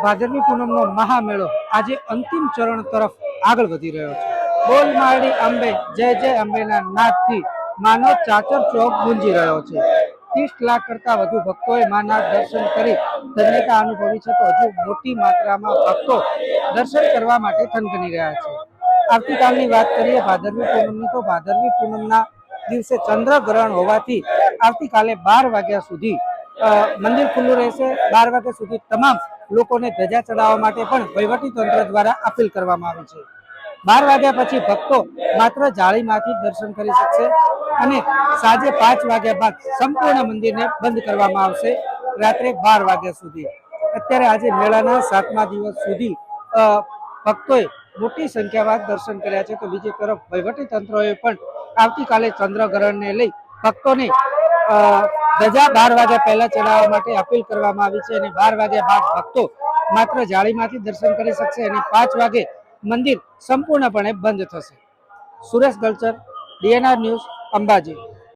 ભાદરવી પૂનમનો મહામેળો આજે અંતિમ ચરણ તરફ આગળ વધી રહ્યો છે। બોલ માડી અંબે જય જય અંબેના નાદથી માનો ચાચર ચોક ગુંજી રહ્યો છે। 30 લાખ કરતા વધુ ભક્તોએ માના દર્શન કરી ધન્યતા અનુભવી છે, તો હજુ મોટી માત્રામાં ભક્તો દર્શન કરવા માટે થનગની રહ્યા છે। આવતીકાલની વાત કરીએ ભાદરવી પૂનમની, તો ભાદરવી પૂનમના દિવસે ચંદ્રગ્રહણ હોવાથી આવતીકાલે 12 વાગ્યા સુધી મંદિર ખુલ્લું રહેશે। 12 વાગ્યા સુધી તમામ લોકોને ધજા ચડાવવા માટે પણ વહીવટી તંત્ર દ્વારા અપીલ કરવામાં આવી છે। 12 વાગ્યા પછી ભક્તો માત્ર જાળીમાંથી દર્શન કરી શકશે અને સાંજે 5 વાગ્યા બાદ સંપૂર્ણ મંદિરને બંધ કરવામાં આવશે રાત્રે 12 વાગ્યા સુધી। અત્યારે આજે મેળાના 7મા દિવસ સુધી ભક્તોએ મોટી સંખ્યામાં દર્શન કર્યા છે, તો બીજી તરફ વહીવટી તંત્રોએ પણ આવતીકાલે ચંદ્રગ્રહણને લઈ ભક્તોને ધજા 12 વાગ્યા પહેલા ચડાવવા માટે અપીલ કરવામાં આવી છે અને 12 વાગ્યા બાદ ભક્તો માત્ર જાળીમાંથી દર્શન કરી શકશે અને 5 વાગે મંદિર સંપૂર્ણપણે બંધ થશે। Suresh Galchar, DNR news, Ambaji.